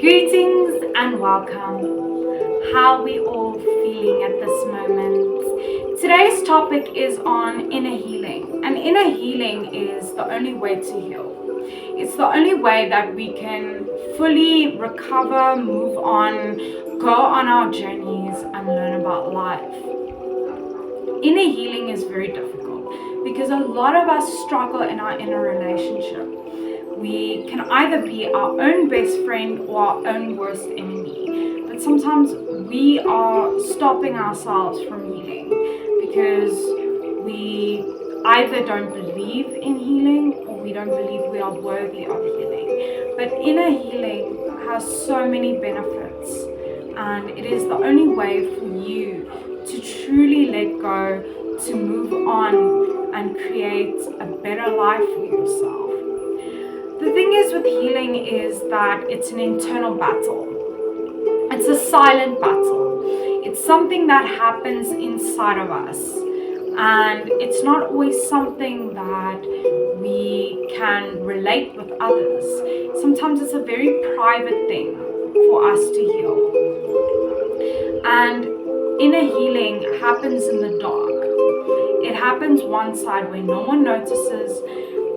Greetings and welcome. How are we all feeling at this moment? Today's topic is on inner healing, and inner healing is the only way to heal. It's the only way that we can fully recover, move on, go on our journeys, and learn about life. Inner healing is very difficult because a lot of us struggle in our inner relationship. We can either be our own best friend or our own worst enemy. But sometimes we are stopping ourselves from healing because we either don't believe in healing or we don't believe we are worthy of healing. But inner healing has so many benefits, and it is the only way for you to truly let go, to move on and create a better life for yourself. The thing is with healing is that it's an internal battle. It's a silent battle. It's something that happens inside of us. And it's not always something that we can relate with others. Sometimes it's a very private thing for us to heal. And inner healing happens in the dark. It happens one side where no one notices,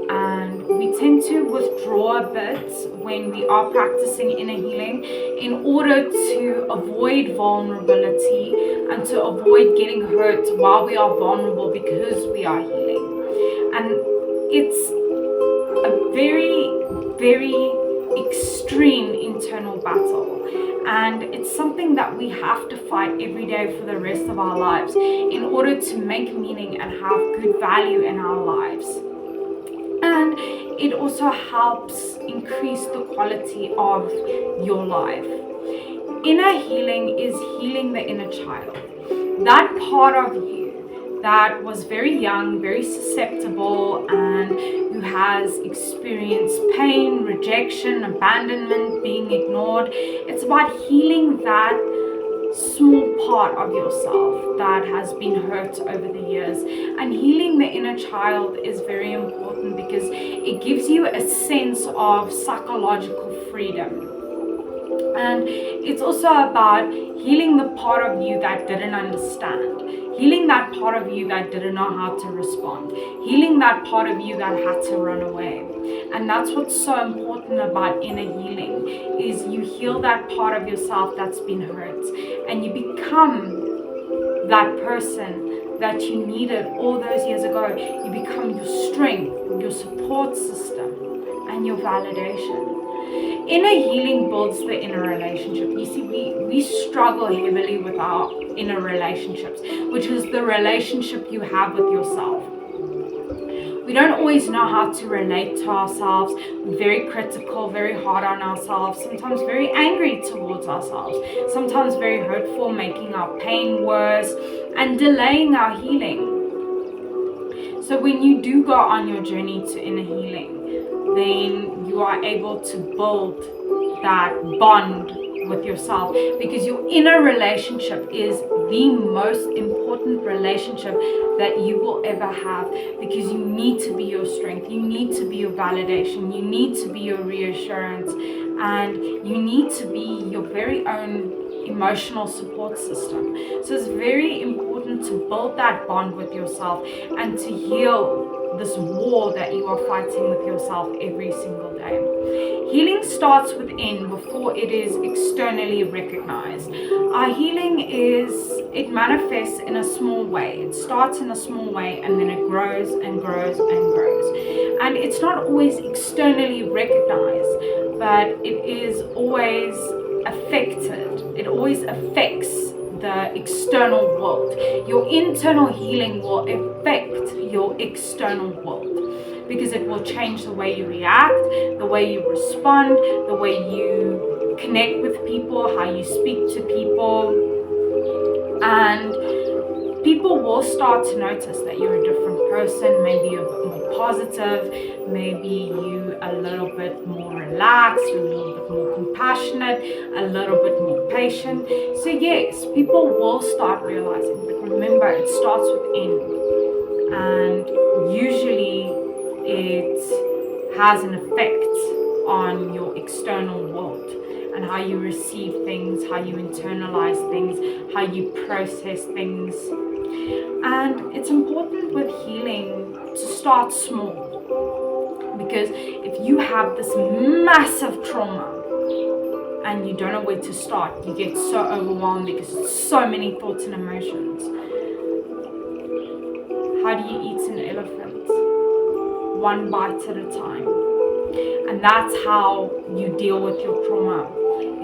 and we tend to withdraw a bit when we are practicing inner healing in order to avoid vulnerability and to avoid getting hurt while we are vulnerable because we are healing. And it's a very, very extreme internal battle, and it's something that we have to fight every day for the rest of our lives in order to make meaning and have good value in our lives. And it also helps increase the quality of your life. Inner healing is healing the inner child. That part of you that was very young, very susceptible, and who has experienced pain, rejection, abandonment, being ignored. It's about healing that small part of yourself that has been hurt over the years. And healing the inner child is very important because it gives you a sense of psychological freedom. And it's also about healing the part of you that didn't understand, healing that part of you that didn't know how to respond, healing that part of you that had to run away. And that's what's so important about inner healing, is you heal that part of yourself that's been hurt, and you become that person that you needed all those years ago. You become your strength, your support system, and your validation. Inner healing builds the inner relationship. You see, we struggle heavily with our inner relationships, which is the relationship you have with yourself. We don't always know how to relate to ourselves. We're very critical, very hard on ourselves, sometimes very angry towards ourselves, sometimes very hurtful, making our pain worse and delaying our healing. So when you do go on your journey to inner healing, then you are able to build that bond with yourself, because your inner relationship is the most important relationship that you will ever have, because you need to be your strength, you need to be your validation, you need to be your reassurance, and you need to be your very own emotional support system. So it's very important to build that bond with yourself and to heal this war that you are fighting with yourself every single day. Healing starts within before it is externally recognized. Our healing it manifests in a small way. It starts in a small way and then it grows and grows and grows. And it's not always externally recognized, but it is always affected. It always affects the external world. Your internal healing will affect your external world, because it will change the way you react, the way you respond, the way you connect with people, how you speak to people. And people will start to notice that you're a different person. Maybe you're a bit more positive, maybe you a little bit more relaxed, a little bit more compassionate, a little bit more patient. So yes, people will start realizing, but remember, it starts within, and usually it has an effect on your external world. and how you receive things, how you internalize things, how you process things. And it's important with healing to start small, because if you have this massive trauma and you don't know where to start, you get so overwhelmed because it's so many thoughts and emotions. How do you eat an elephant? One bite at a time. And that's how you deal with your trauma,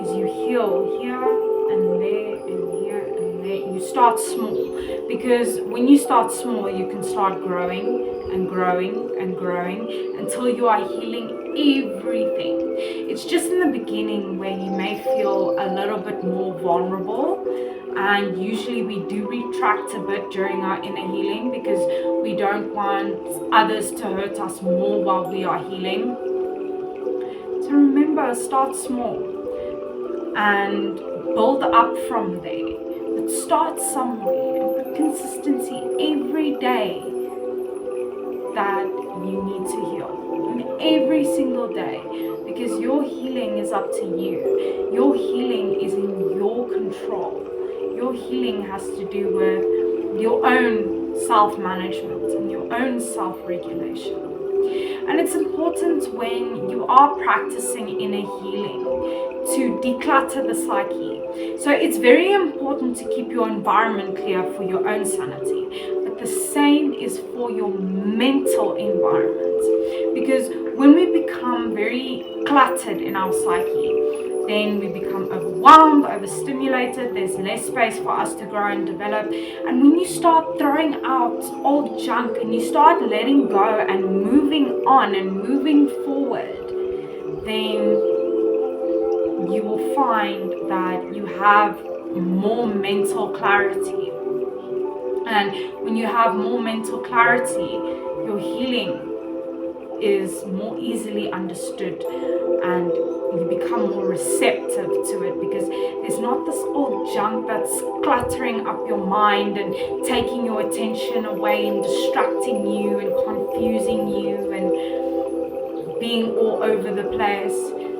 is you heal here and there and here and there. You start small, because when you start small, you can start growing and growing and growing until you are healing everything. It's just in the beginning where you may feel a little bit more vulnerable, and usually we do retract a bit during our inner healing because we don't want others to hurt us more while we are healing. So remember, start small and build up from there. But start somewhere and put consistency every day that you need to heal. And every single day, because your healing is up to you. Your healing is in your control. Your healing has to do with your own self-management and your own self-regulation. And it's important when you are practicing inner healing to declutter the psyche. So it's very important to keep your environment clear for your own sanity. But the same is for your mental environment. Because when we become very cluttered in our psyche, then we become overwhelmed, overstimulated. There's less space for us to grow and develop. And when you start throwing out old junk and you start letting go and moving on and moving forward, then you will find that you have more mental clarity. And when you have more mental clarity, your healing is more easily understood and you become more receptive to it, because there's not this old junk that's cluttering up your mind and taking your attention away and distracting you and confusing you and being all over the place.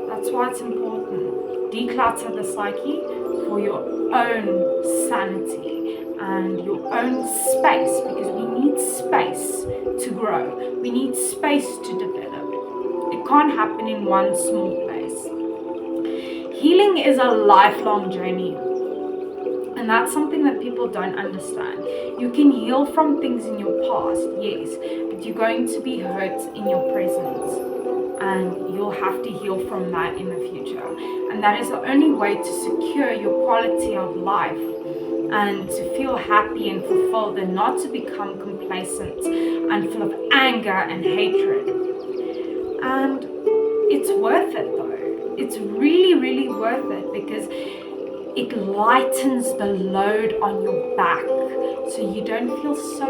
That's why it's important. Declutter the psyche for your own sanity and your own space, because we need space to grow. We need space to develop. It can't happen in one small place. Healing is a lifelong journey, and that's something that people don't understand. You can heal from things in your past, yes, but you're going to be hurt in your present, and you'll have to heal from that in the future. And that is the only way to secure your quality of life and to feel happy and fulfilled, and not to become complacent and full of anger and hatred. And it's worth it though. It's really, really worth it, because it lightens the load on your back, so you don't feel so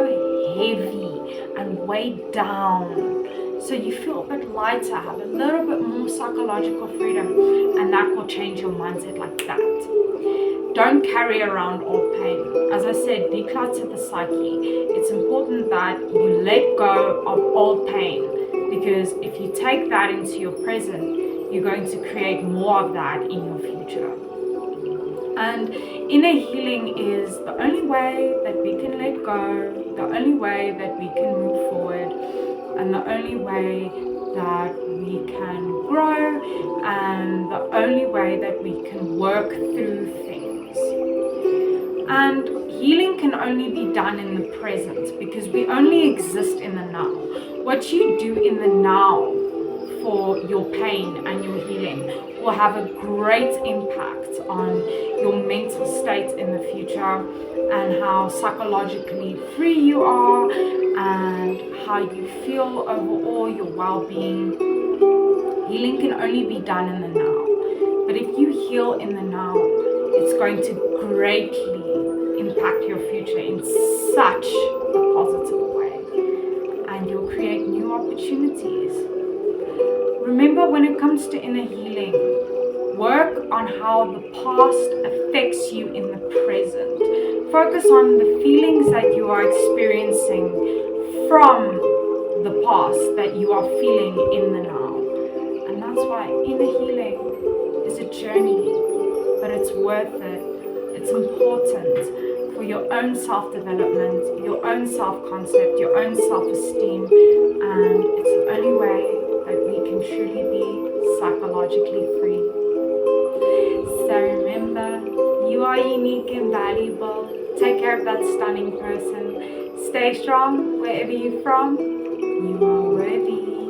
heavy and weighed down. So you feel a bit lighter, have a little bit more psychological freedom, and that will change your mindset like that. Don't carry around old pain. As I said, declutter the psyche. It's important that you let go of old pain, because if you take that into your present, you're going to create more of that in your future. And inner healing is the only way that we can let go, the only way that we can move forward, and the only way that we can grow, and the only way that we can work through things. And healing can only be done in the present, because we only exist in the now. What you do in the now for your pain and your healing will have a great impact on your mental state in the future, and how psychologically free you are, and how you feel overall, your well-being. Healing can only be done in the now. But if you heal in the now, it's going to greatly impact your future in such a positive way, and you'll create new opportunities. Remember, when it comes to inner healing, work on how the past affects you in the present. Focus on the feelings that you are experiencing from the past that you are feeling in the now. And that's why inner healing is a journey, but it's worth it. It's important for your own self-development, your own self-concept, your own self-esteem, and it's the only way that we can truly be psychologically free. So remember, you are unique and valuable. Take care of that stunning person. Stay strong wherever you're from. You are worthy.